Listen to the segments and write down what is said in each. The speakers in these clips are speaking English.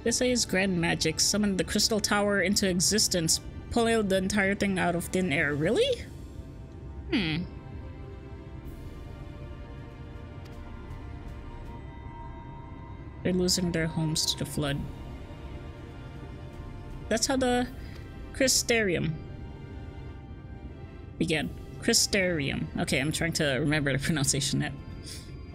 This is grand magic. Summoned the crystal tower into existence. Pulling the entire thing out of thin air. Really? They're losing their homes to the flood. That's how the Crystarium began. Crystarium. Okay, I'm trying to remember the pronunciation of it.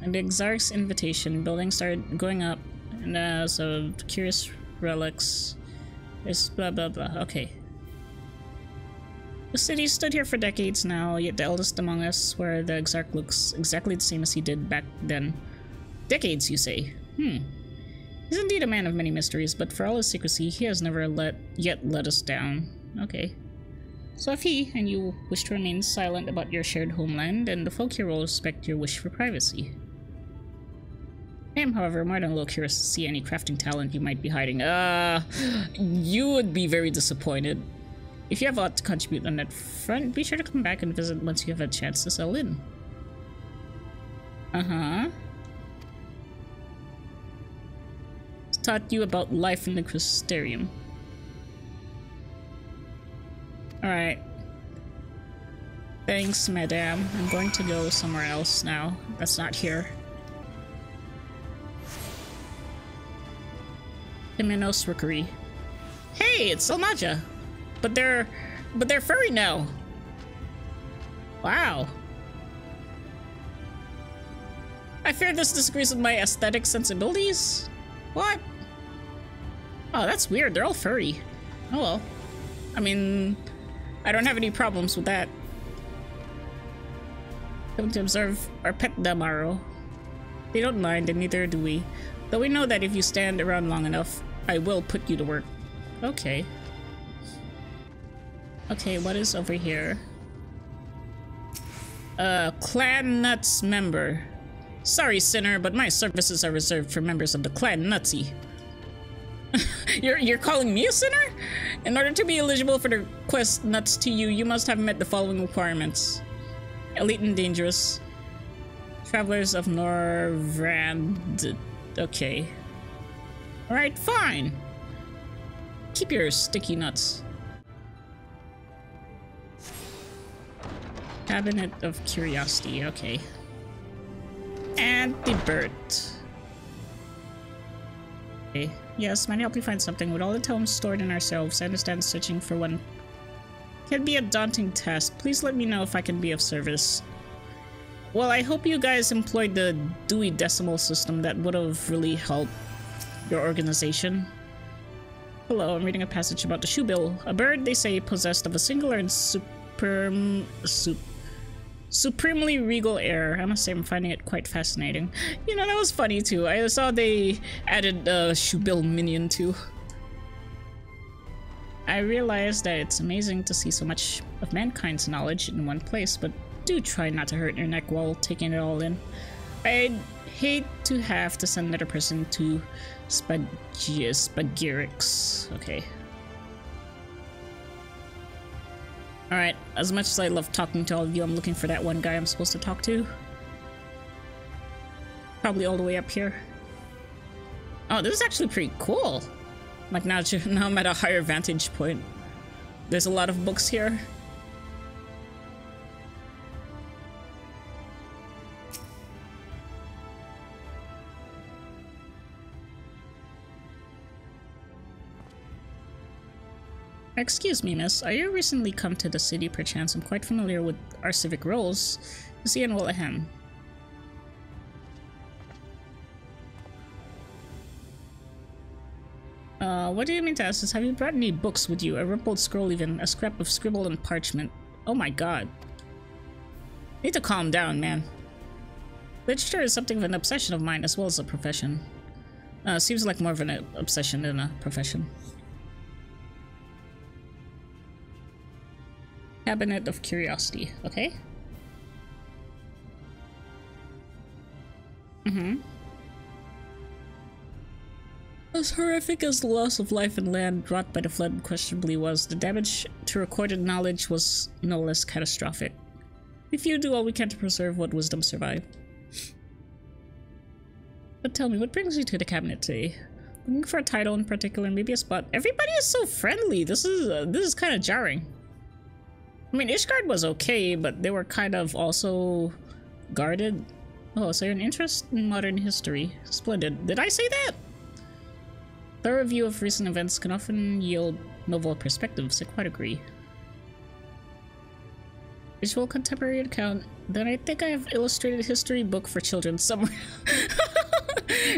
And the Exarch's invitation, buildings started going up, and so curious relics. There's blah blah blah. Okay. The city stood here for decades now, yet the eldest among us, where the Exarch looks exactly the same as he did back then. Decades, you say? He's indeed a man of many mysteries, but for all his secrecy, he has never yet let us down. Okay. So if he and you wish to remain silent about your shared homeland, then the folk here will respect your wish for privacy. I am, however, more than a little curious to see any crafting talent you might be hiding. You would be very disappointed. If you have a lot to contribute on that front, be sure to come back and visit once you have a chance to settle in. Taught you about life in the Crystarium. Alright. Thanks, madame. I'm going to go somewhere else now. That's not here. Temenos Rookery. Hey, it's Salmaja! But they're furry now! Wow. I fear this disagrees with my aesthetic sensibilities? What? Oh, that's weird. They're all furry. Oh well. I mean, I don't have any problems with that. Come to observe our pet Damaro. They don't mind, and neither do we. Though we know that if you stand around long enough, I will put you to work. Okay. Okay, what is over here? Clan Nuts member. Sorry, sinner, but my services are reserved for members of the Clan Nutsy. You're calling me a sinner? In order to be eligible for the quest Nuts to you, you must have met the following requirements. Elite and dangerous. Travelers of Norvrand. Okay. Alright, fine. Keep your sticky nuts. Cabinet of Curiosity, okay. And the bird. Okay. Yes, might I help you find something? With all the tomes stored in ourselves, I understand searching for one can be a daunting task. Please let me know if I can be of service. Well, I hope you guys employed the Dewey Decimal System. That would have really helped your organization. Hello, I'm reading a passage about the shoebill. A bird, they say, possessed of a singular and supremely regal air. I must say I'm finding it quite fascinating. You know, that was funny too. I saw they added a shoebill minion too. I realize that it's amazing to see so much of mankind's knowledge in one place, but do try not to hurt your neck while taking it all in. I'd hate to have to send another person to Spagirix. Okay. Alright, as much as I love talking to all of you, I'm looking for that one guy I'm supposed to talk to. Probably all the way up here. Oh, this is actually pretty cool. Like now I'm at a higher vantage point. There's a lot of books here. Excuse me, miss. Are you recently come to the city, perchance? I'm quite familiar with our civic roles. You see, and well, ahem. What do you mean to ask us? Have you brought any books with you? A rumpled scroll even, a scrap of scribble and parchment. Oh my god. Need to calm down, man. Literature is something of an obsession of mine, as well as a profession. Seems like more of an obsession than a profession. Cabinet of Curiosity, okay? As horrific as the loss of life and land wrought by the flood unquestionably was, the damage to recorded knowledge was no less catastrophic. We few do all we can to preserve what wisdom survived. But tell me, what brings you to the cabinet today? Looking for a title in particular, maybe a spot. Everybody is so friendly. This is kind of jarring. I mean, Ishgard was okay, but they were kind of also guarded. Oh, so an interest in modern history. Splendid. Did I say that? Thorough review of recent events can often yield novel perspectives. I quite agree. Visual contemporary account. Then I think I have illustrated history book for children somewhere.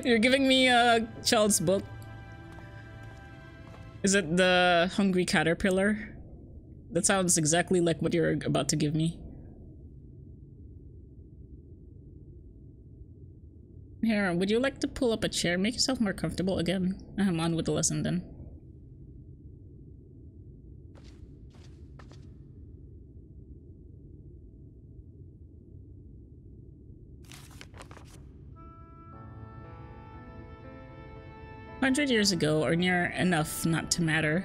You're giving me a child's book. Is it the Hungry Caterpillar? That sounds exactly like what you're about to give me. Here, would you like to pull up a chair? Make yourself more comfortable again. I'm on with the lesson then. "100 years ago, or near enough not to matter,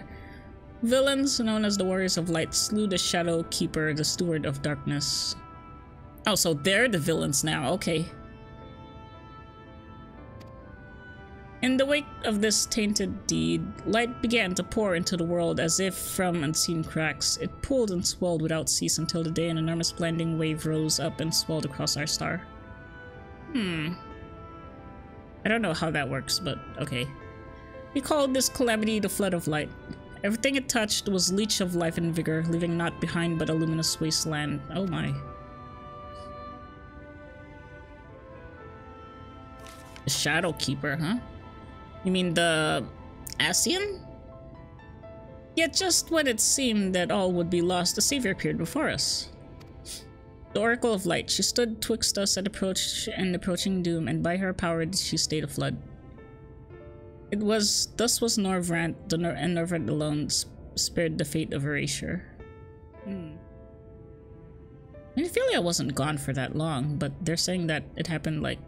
villains known as the Warriors of Light slew the Shadow Keeper, the Steward of Darkness." Oh, so they're the villains now, okay. "In the wake of this tainted deed, light began to pour into the world as if from unseen cracks. It pooled and swelled without cease until the day an enormous blinding wave rose up and swelled across our star." I don't know how that works, but okay. "We called this calamity the Flood of Light. Everything it touched was leech of life and vigor, leaving naught behind but a luminous wasteland." Oh my. The Shadow Keeper, huh? You mean the Ascian? Yet just when it seemed that all would be lost, the Savior appeared before us. The Oracle of Light, she stood twixt us and approaching doom, and by her power did she stay the flood. Thus was Norvrant, and Norvrant alone spared the fate of erasure. I feel like I wasn't gone for that long, but they're saying that it happened like...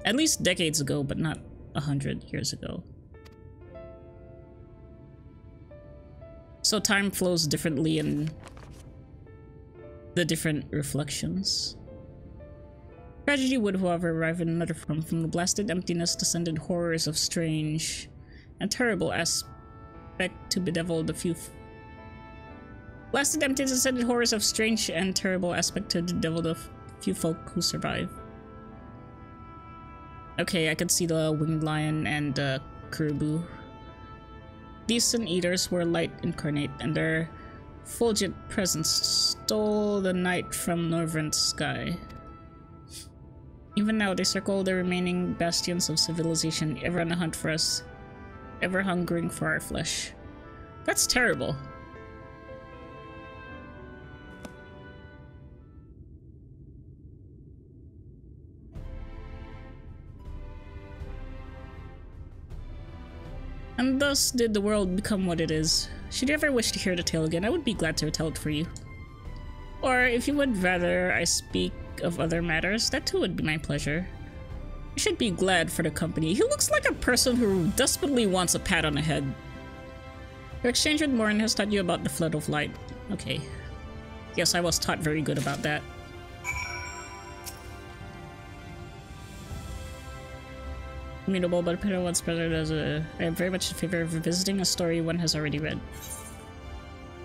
at least decades ago, but not 100 years ago. So time flows differently in the different reflections. Tragedy would, however, arrive in another form. From the blasted emptiness descended horrors of strange and terrible aspect to bedevil the few... Blasted emptiness descended horrors of strange and terrible aspect to bedevil the few folk who survive. Okay, I could see the winged lion and Kurubu. These Sin Eaters were light incarnate, and their fulgent presence stole the night from Norvrant's sky. Even now, they circle the remaining bastions of civilization, ever on the hunt for us, ever hungering for our flesh. That's terrible. And thus did the world become what it is. Should you ever wish to hear the tale again, I would be glad to retell it for you. Or if you would rather I speak of other matters, that too would be my pleasure. You should be glad for the company. He looks like a person who desperately wants a pat on the head. Your exchange with Morin has taught you about the Flood of Light. Okay. Yes, I was taught very good about that. Immutable, but Peter once present as a... I am very much in favor of revisiting a story one has already read.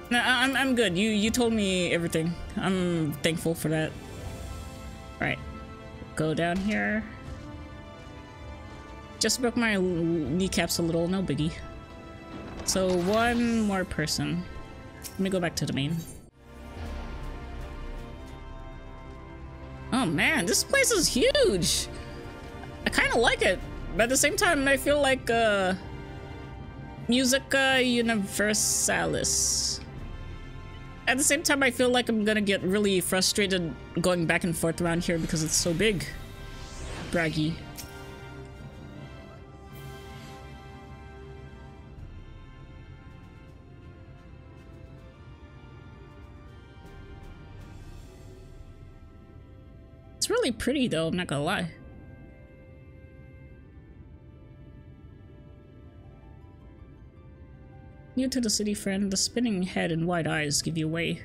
No, I'm good. You told me everything. I'm thankful for that. Right. Go down here. Just broke my kneecaps a little, no biggie. So one more person. Let me go back to the main. Oh man, this place is huge! I kinda like it. But at the same time, I feel like, Musica Universalis. At the same time, I feel like I'm gonna get really frustrated going back and forth around here because it's so big. Braggy. It's really pretty though, I'm not gonna lie. New to the city, friend, the spinning head and wide eyes give you away.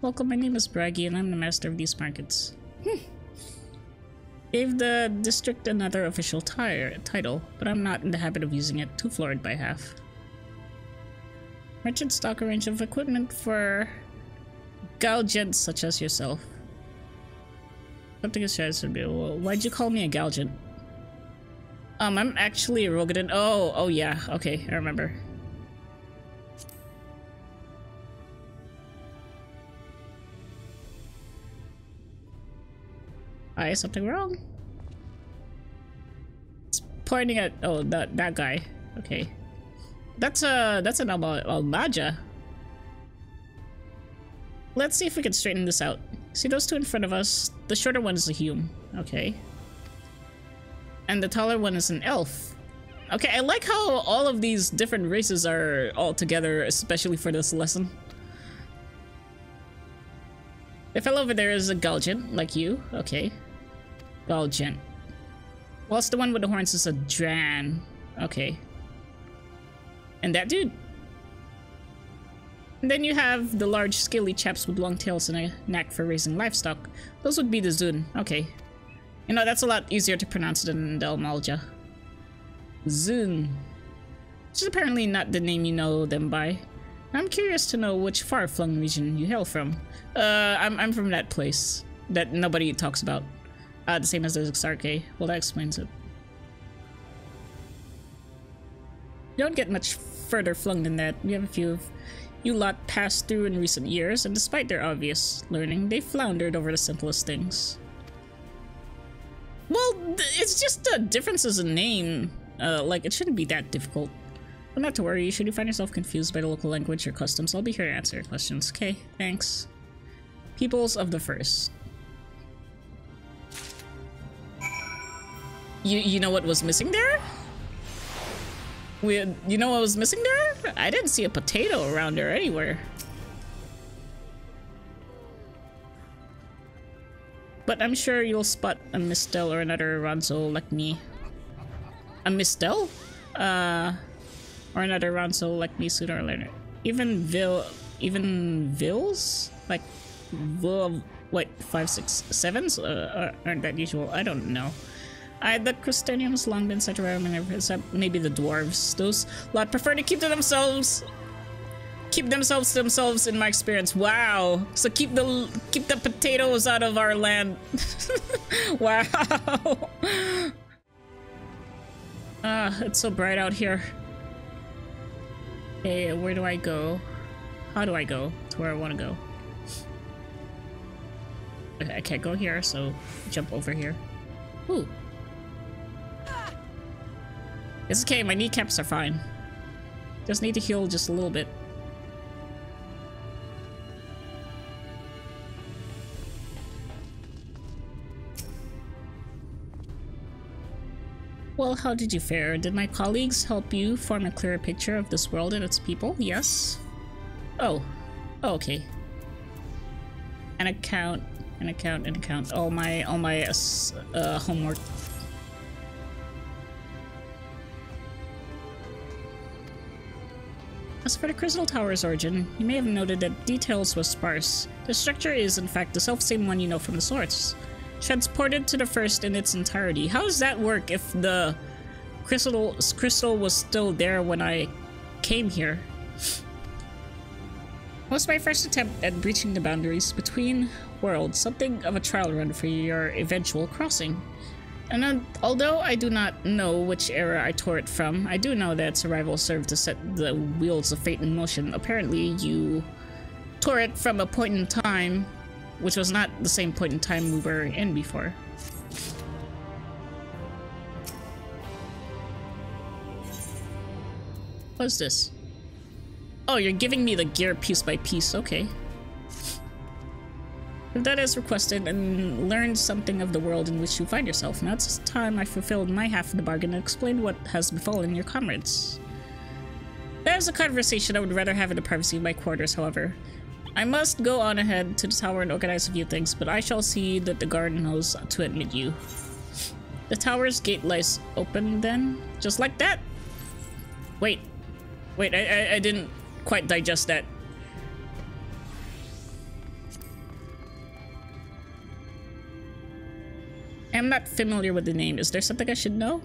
Welcome, my name is Braggy and I'm the master of these markets. Gave the district another official title, but I'm not in the habit of using it. Too florid by half. Merchant stock a range of equipment for galgents such as yourself. Something is shared should be. Well, why'd you call me a galgent? I'm actually a Rogadin. Oh yeah. Okay, I remember. Something wrong? It's pointing at that guy. Okay. That's an Almaja. Let's see if we can straighten this out. See those two in front of us? The shorter one is a Hume. Okay. And the taller one is an elf. Okay, I like how all of these different races are all together, especially for this lesson. The fellow over there is a Galgent, like you. Okay. Galgent. Whilst the one with the horns is a Dran. Okay. And that dude. And then you have the large scaly chaps with long tails and a knack for raising livestock. Those would be the Zun. Okay. You know, that's a lot easier to pronounce than Dalmalja. Zun. Which is apparently not the name you know them by. I'm curious to know which far-flung region you hail from. I'm from that place that nobody talks about. The same as the Xarche. Well, that explains it. You don't get much further flung than that. We have a few of you lot passed through in recent years, and despite their obvious learning, they floundered over the simplest things. Well, it's just differences in name. Like, it shouldn't be that difficult. But not to worry, should you find yourself confused by the local language or customs, I'll be here to answer your questions. Okay, thanks. Peoples of the First. You know what was missing there? You know what was missing there? I didn't see a potato around there anywhere. But I'm sure you'll spot a Mistel or another Ronzo like me. A Mistel? Or another Ronzo like me sooner or later. Even Vils? Like, what, 5, 6, 7s? Aren't that usual? I don't know. The Crustanium has long been such a rare maneuver, except maybe the dwarves. Those lot prefer to keep to themselves. Keep themselves to themselves, in my experience. Wow. So keep the potatoes out of our land. Wow. It's so bright out here. Okay, where do I go? How do I go to where I want to go? Okay, I can't go here, so jump over here. Ooh. It's okay, my kneecaps are fine. Just need to heal just a little bit. Well, how did you fare? Did my colleagues help you form a clearer picture of this world and its people? Yes? Oh. Oh, okay. An account. All my homework. As for the Crystal Tower's origin, you may have noted that details was sparse. The structure is, in fact, the self-same one you know from the source. Transported to the first in its entirety. How does that work if the crystal was still there when I came here? Was my first attempt at breaching the boundaries between worlds, something of a trial run for your eventual crossing. And although I do not know which era I tore it from, I do know that its arrival served to set the wheels of fate in motion. Apparently, you tore it from a point in time which was not the same point in time we were in before. What's this? Oh, you're giving me the gear piece by piece, okay. If that is requested, and learned something of the world in which you find yourself. Now it's time I fulfilled my half of the bargain and explained what has befallen your comrades. That is a conversation I would rather have in the privacy of my quarters, however. I must go on ahead to the tower and organize a few things, but I shall see that the guard knows to admit you. The tower's gate lies open then? Just like that? Wait, I didn't quite digest that. I'm not familiar with the name. Is there something I should know?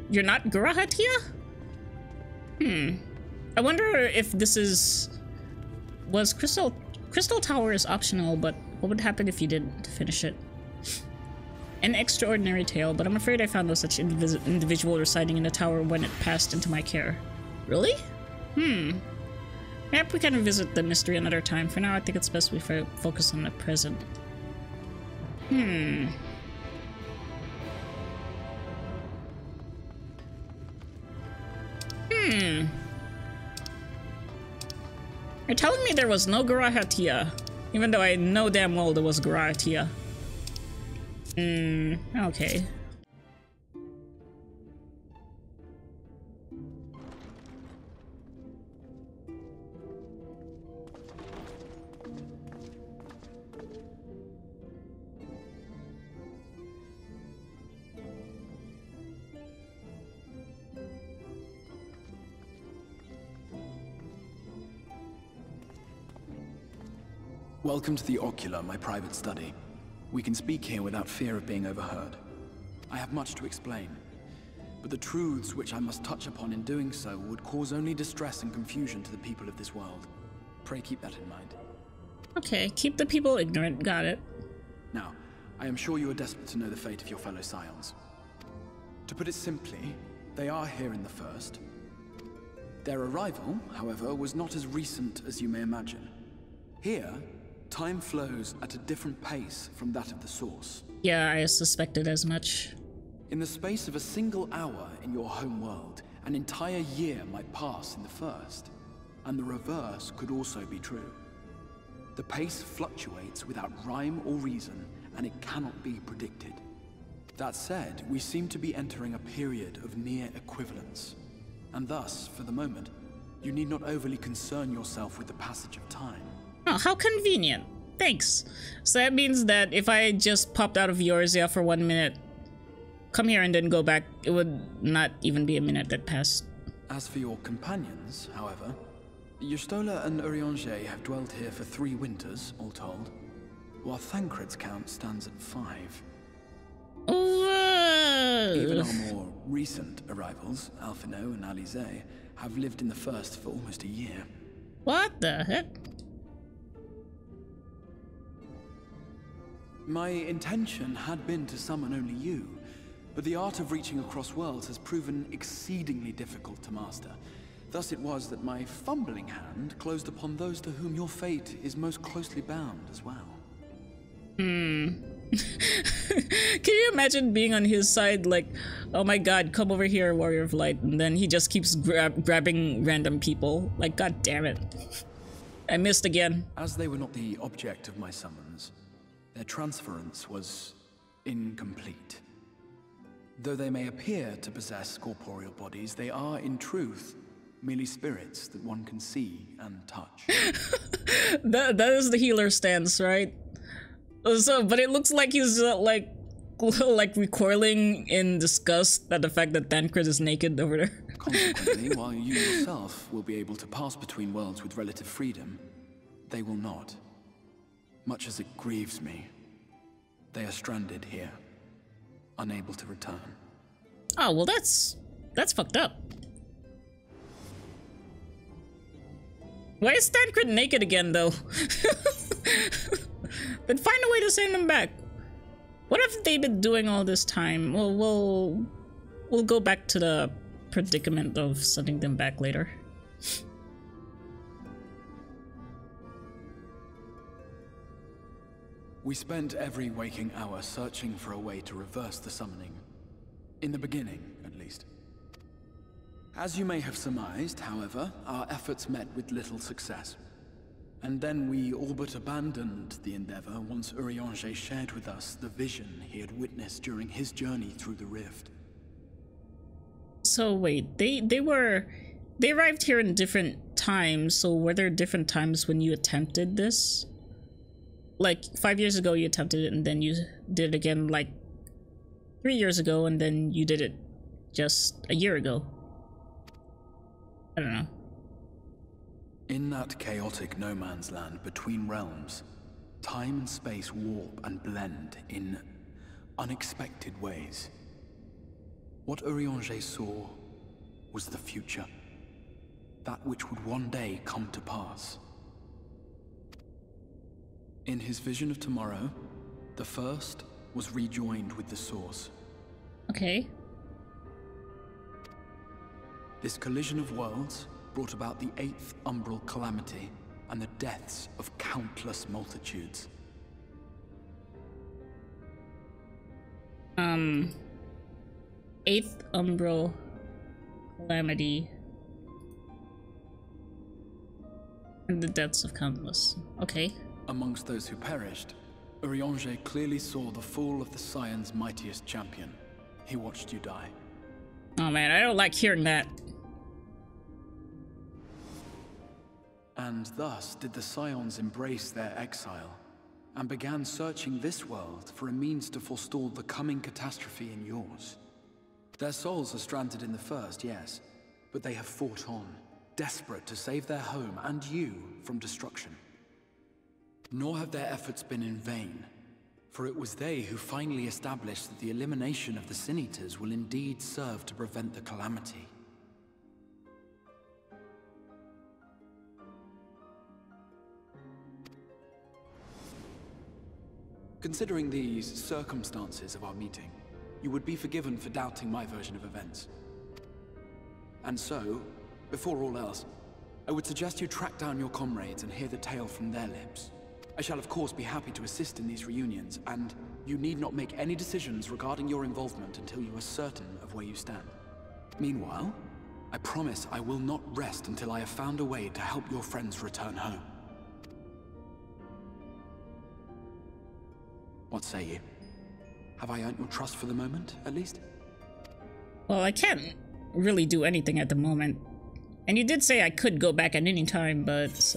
You're not Garahatia? I wonder if this was Crystal Tower is optional, but what would happen if you didn't finish it? An extraordinary tale, but I'm afraid I found no such individual residing in the tower when it passed into my care. Really? Perhaps we can revisit the mystery another time. For now, I think it's best we focus on the present. You're telling me there was no Garahatia, even though I know damn well there was Garahatia. Okay. Welcome to the Ocular, my private study. We can speak here without fear of being overheard. I have much to explain, but the truths which I must touch upon in doing so would cause only distress and confusion to the people of this world. Pray keep that in mind. Okay, keep the people ignorant, got it. Now, I am sure you are desperate to know the fate of your fellow Scions. To put it simply, they are here in the First. Their arrival, however, was not as recent as you may imagine. Here, time flows at a different pace from that of the Source. Yeah, I suspected as much. In the space of a single hour in your home world, an entire year might pass in the First, and the reverse could also be true. The pace fluctuates without rhyme or reason, and it cannot be predicted. That said, we seem to be entering a period of near equivalence, and thus, for the moment, you need not overly concern yourself with the passage of time. Oh, how convenient. Thanks. So that means that if I just popped out of Eorzea for 1 minute, come here and then go back, it would not even be a minute that passed. As for your companions, however, Y'shtola and Urianger have dwelt here for 3 winters, all told, while Thancred's count stands at 5. Whoa. Even our more recent arrivals, Alphino and Alize, have lived in the First for almost a year. What the heck? My intention had been to summon only you, but the art of reaching across worlds has proven exceedingly difficult to master. Thus it was that my fumbling hand closed upon those to whom your fate is most closely bound as well. Can you imagine being on his side, like, oh my god, come over here, Warrior of Light, and then he just keeps grabbing random people? Like, god damn it. I missed again. As they were not the object of my summons, their transference was incomplete. Though they may appear to possess corporeal bodies, they are, in truth, merely spirits that one can see and touch. that is the healer stance, right? So, but it looks like he's like recoiling in disgust at the fact that Thancred is naked over there. Consequently, while you yourself will be able to pass between worlds with relative freedom, they will not. Much as it grieves me, they are stranded here, unable to return. Oh, well that's fucked up. Why is Thancred naked again, though? Then find a way to send them back. What have they been doing all this time? We'll go back to the predicament of sending them back later. We spent every waking hour searching for a way to reverse the summoning. In the beginning, at least. As you may have surmised, however, our efforts met with little success. And then we all but abandoned the endeavor once Urianger shared with us the vision he had witnessed during his journey through the rift. So wait, they arrived here in different times, so were there different times when you attempted this? Like 5 years ago you attempted it and then you did it again like 3 years ago and then you did it just a year ago. I don't know. In that chaotic no man's land between realms, time and space warp and blend in unexpected ways. What Urianger saw was the future. That which would one day come to pass. In his vision of tomorrow, the first was rejoined with the source. Okay. This collision of worlds brought about the 8th umbral calamity and the deaths of countless multitudes. 8th umbral calamity and the deaths of countless. Okay. Amongst those who perished, Urianger clearly saw the fall of the Scion's mightiest champion. He watched you die. Oh man, I don't like hearing that. And thus did the Scions embrace their exile, and began searching this world for a means to forestall the coming catastrophe in yours. Their souls are stranded in the first, yes, but they have fought on, desperate to save their home and you from destruction. Nor have their efforts been in vain, for it was they who finally established that the elimination of the Sin Eaters will indeed serve to prevent the calamity. Considering these circumstances of our meeting, you would be forgiven for doubting my version of events. And so, before all else, I would suggest you track down your comrades and hear the tale from their lips. I shall of course be happy to assist in these reunions, and you need not make any decisions regarding your involvement until you are certain of where you stand. Meanwhile, I promise I will not rest until I have found a way to help your friends return home. What say you? Have I earned your trust for the moment, at least? Well, I can't really do anything at the moment. And you did say I could go back at any time, but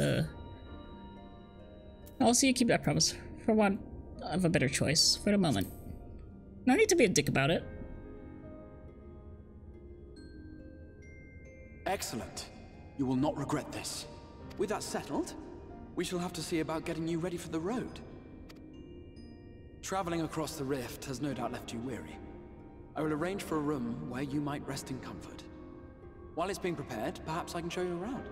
I'll see you keep that promise for want of a better choice for the moment. No need to be a dick about it. Excellent. You will not regret this. With that settled, we shall have to see about getting you ready for the road. Traveling across the rift has no doubt left you weary. I will arrange for a room where you might rest in comfort. While it's being prepared, perhaps I can show you around.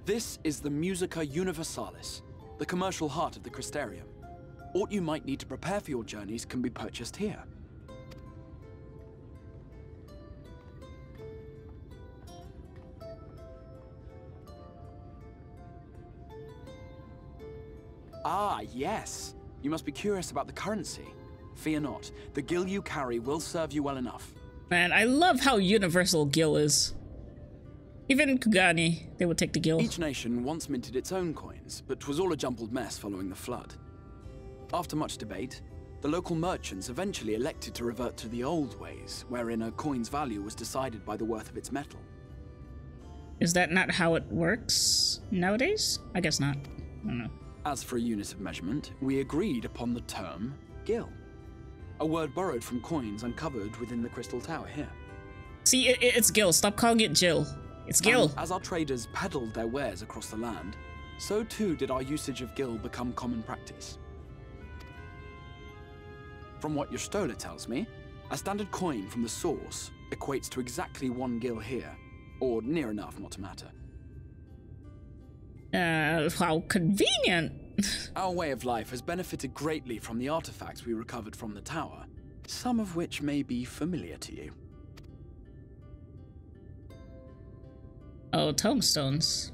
This is the Musica Universalis, the commercial heart of the Crystarium. Aught you might need to prepare for your journeys can be purchased here. Ah, yes. You must be curious about the currency. Fear not. The gil you carry will serve you well enough. Man, I love how universal gil is. Even in Kugani, they would take the gil. Each nation once minted its own coins, but 'twas all a jumbled mess following the flood. After much debate, the local merchants eventually elected to revert to the old ways, wherein a coin's value was decided by the worth of its metal. Is that not how it works nowadays? I guess not. I don't know. As for a unit of measurement, we agreed upon the term gil, a word borrowed from coins uncovered within the Crystal Tower here. See, it's gil. Stop calling it Jill. It's gil. And as our traders peddled their wares across the land, so too did our usage of gil become common practice. From what your stola tells me, a standard coin from the source equates to exactly 1 gil here, or near enough not to matter. How convenient. Our way of life has benefited greatly from the artifacts we recovered from the tower, some of which may be familiar to you. Oh, tombstones.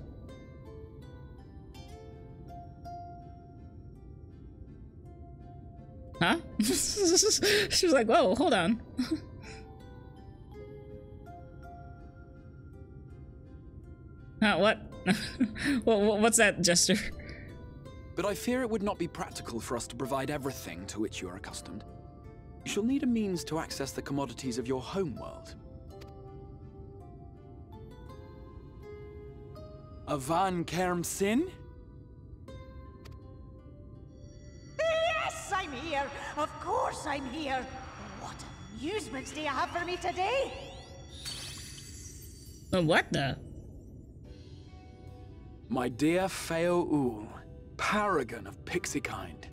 Huh? She was like, whoa, hold on. What? What's that gesture? But I fear it would not be practical for us to provide everything to which you are accustomed. you shall need a means to access the commodities of your homeworld. Avan Kerm Sin? Yes, I'm here! Of course I'm here! What amusements do you have for me today? What the? My dear Feo Ul, paragon of pixie kind.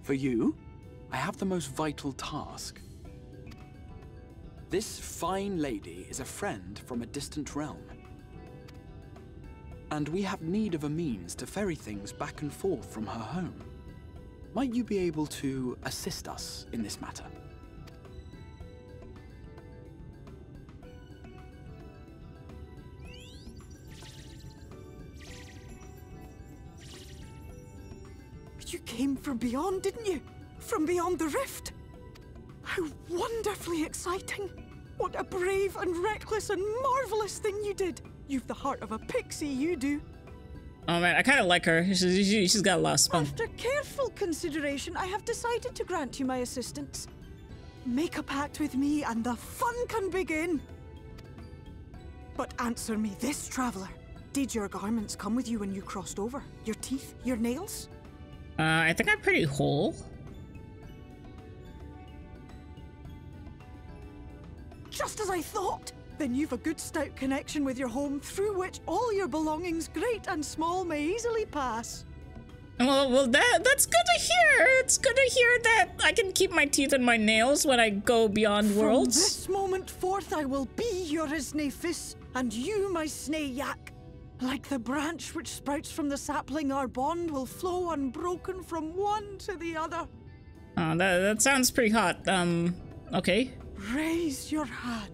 For you, I have the most vital task. This fine lady is a friend from a distant realm. And we have need of a means to ferry things back and forth from her home. Might you be able to assist us in this matter? You came from beyond, didn't you? From beyond the rift? How wonderfully exciting! What a brave and reckless and marvelous thing you did! You've the heart of a pixie, you do. Oh man, I kind of like her. She's got a lot of spunk. After careful consideration, I have decided to grant you my assistance. Make a pact with me and the fun can begin. But answer me this, traveler. Did your garments come with you when you crossed over? Your teeth? Your nails? I think I'm pretty whole. Just as I thought! Then you've a good stout connection with your home through which all your belongings, great and small, may easily pass. Well, that's good to hear. It's good to hear that I can keep my teeth and my nails when I go beyond worlds. From this moment forth, I will be your Isnefis, and you my Snayak. Like the branch which sprouts from the sapling, our bond will flow unbroken from one to the other. Oh, that sounds pretty hot. Okay. Raise your hand.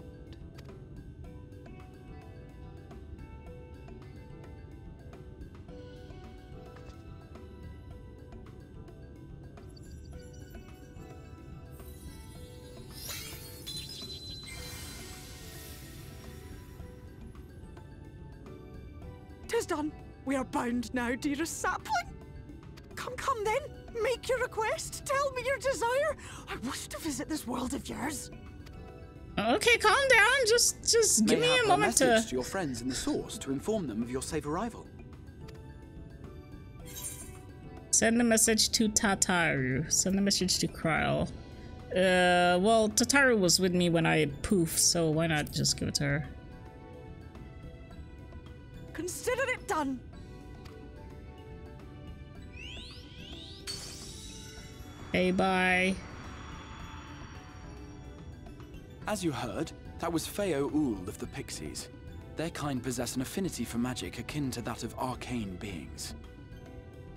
Tis done. We are bound now, dearest sapling. Come then. Make your request. Tell me your desire. I wish to visit this world of yours. Okay, calm down. Just give me a moment to... message to your friends in the source to inform them of your safe arrival. Send a message to Tataru. Send a message to Kryl. Well, Tataru was with me when I poofed, so why not just give it to her? Consider it done. Hey, bye. As you heard, that was Feo Ul of the Pixies. Their kind possess an affinity for magic akin to that of arcane beings.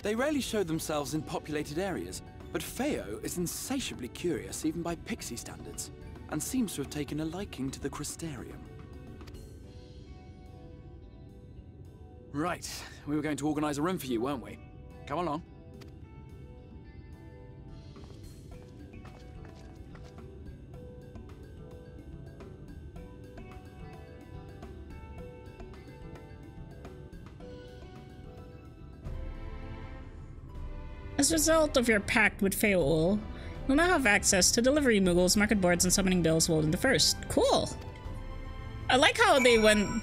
They rarely show themselves in populated areas, but Feo is insatiably curious even by pixie standards, and seems to have taken a liking to the Crystarium. Right, we were going to organize a room for you, weren't we? Come along. As a result of your pact with Feol, you'll now have access to delivery moogles, market boards, and summoning bells Walden the First. Cool! I like how they went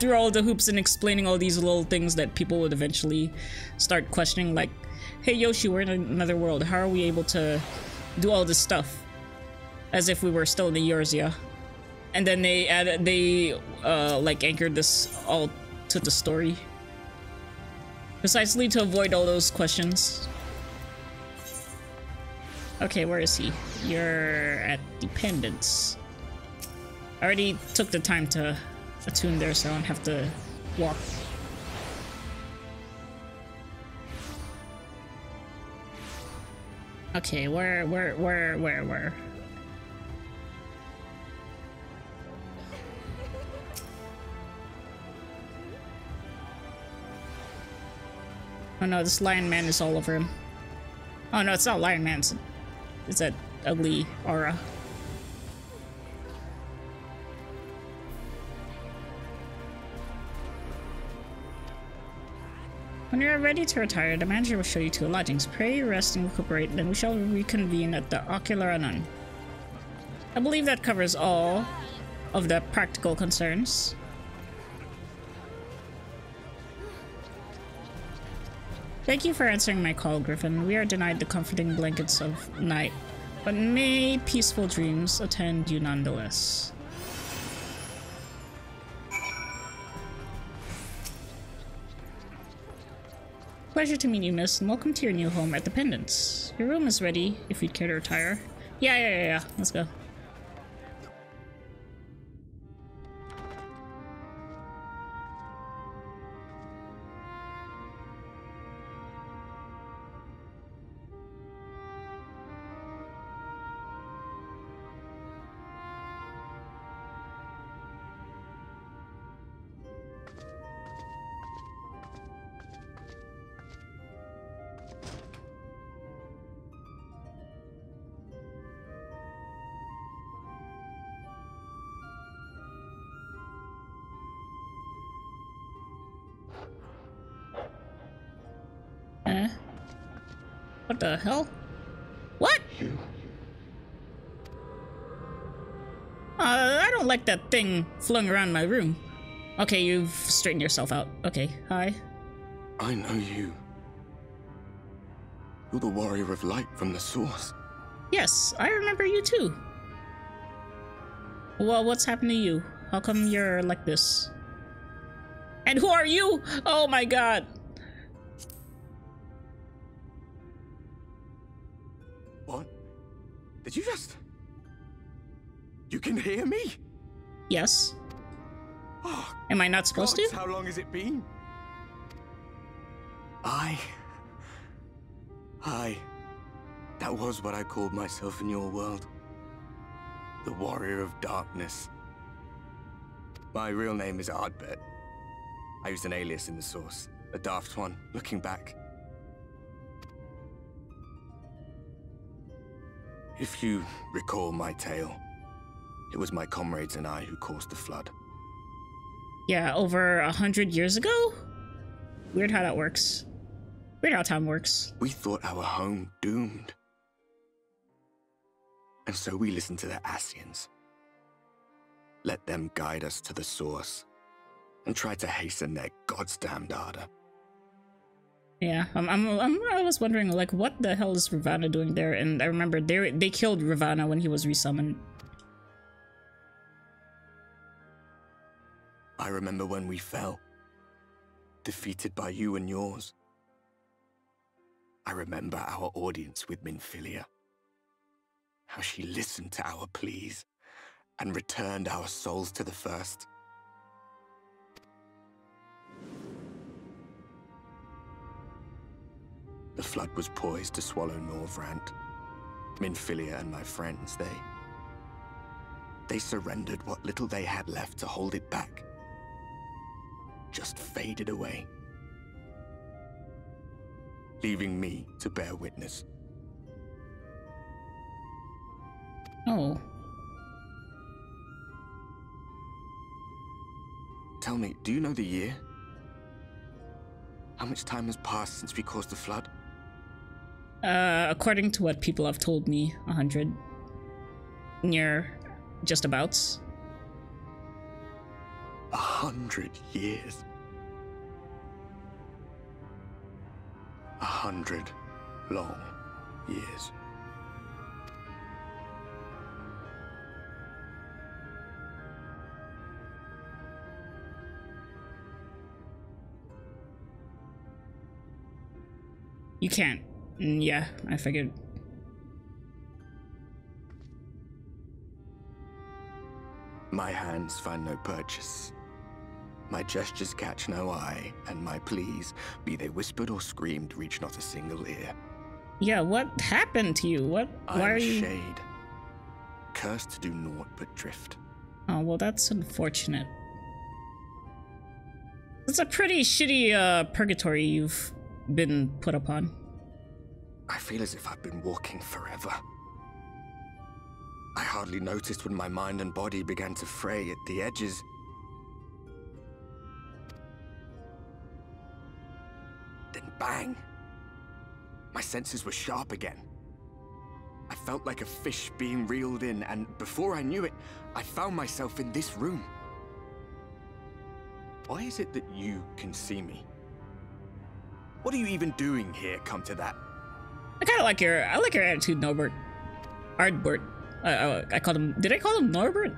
through all the hoops and explaining all these little things that people would eventually start questioning, like, hey Yoshi, we're in another world, how are we able to do all this stuff? As if we were still in the Eorzea. And then they like anchored this all to the story. Precisely to avoid all those questions. Okay, where is he? You're at Dependence. I already took the time to attune there, so I don't have to walk. Okay, where? Oh no, this Lion Man is all over him. Oh no, it's not Lion Man, it's that ugly aura. When you are ready to retire, the manager will show you to lodgings. Pray, rest, and recuperate, then we shall reconvene at the Ocular Anon. I believe that covers all of the practical concerns. Thank you for answering my call, Griffin. We are denied the comforting blankets of night, but may peaceful dreams attend you nonetheless. Pleasure to meet you, miss, and welcome to your new home at the Pendants. Your room is ready, if you'd care to retire. Yeah. Let's go. What the hell? What? I don't like that thing flung around my room. Okay, you've straightened yourself out. Okay, hi. I know you. You're the warrior of light from the source. Yes, I remember you too. Well, what's happened to you? How come you're like this? And who are you? Oh my god. What? Did you just... You can hear me? Yes. Oh, am I not supposed to? How long has it been? I... That was what I called myself in your world. The Warrior of Darkness. My real name is Ardbert. I used an alias in the source. A daft one, looking back. If you recall my tale, it was my comrades and I who caused the flood. Yeah, over 100 years ago? Weird how that works. Weird how time works. We thought our home doomed. And so we listened to the Ascians. Let them guide us to the source and try to hasten their goddamned ardor. Yeah, I was wondering, like, what the hell is Ravana doing there? And I remember they killed Ravana when he was resummoned. I remember when we fell, defeated by you and yours. I remember our audience with Minfilia, how she listened to our pleas and returned our souls to the First. The flood was poised to swallow Norvrant. Minfilia and my friends, they surrendered what little they had left to hold it back. Just faded away, leaving me to bear witness. Oh. Tell me, do you know the year? How much time has passed since we caused the flood? According to what people have told me, 100. Near just abouts. 100 years. 100 long years. You can't. Yeah, I figured. My hands find no purchase. My gestures catch no eye, and my pleas, be they whispered or screamed, reach not a single ear. Yeah, what happened to you? Why are you... Shade, cursed to do naught but drift. Oh, well, that's unfortunate. It's a pretty shitty, purgatory you've been put upon. I feel as if I've been walking forever. I hardly noticed when my mind and body began to fray at the edges. Then bang! My senses were sharp again. I felt like a fish being reeled in, and before I knew it, I found myself in this room. Why is it that you can see me? What are you even doing here, come to that? I like your attitude, Norbert. Ardbert. I called him, did I call him Norbert?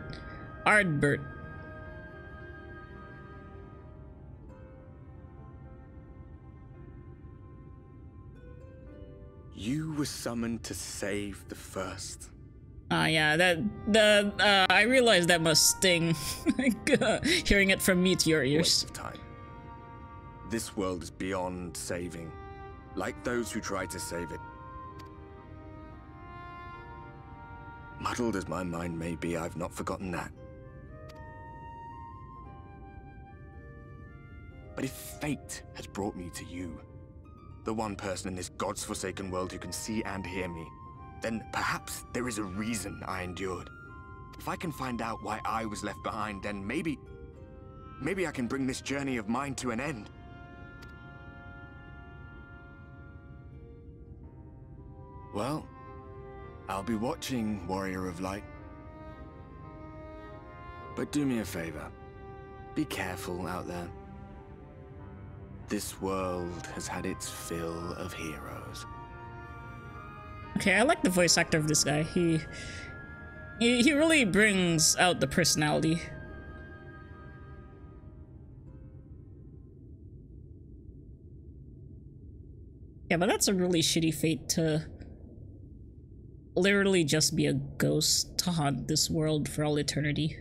Ardbert. You were summoned to save the first. Yeah, I realized that must sting. Hearing it from me to your ears. Waste of time. This world is beyond saving, like those who try to save it. Muddled as my mind may be, I've not forgotten that. But if fate has brought me to you, the one person in this God's forsaken world who can see and hear me, then perhaps there is a reason I endured. If I can find out why I was left behind, then maybe I can bring this journey of mine to an end. Well, I'll be watching, Warrior of Light. But do me a favor. Be careful out there. This world has had its fill of heroes. Okay, I like the voice actor of this guy. He really brings out the personality. Yeah, but that's a really shitty fate to literally just be a ghost to haunt this world for all eternity.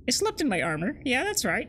I slept in my armor. Yeah, that's right.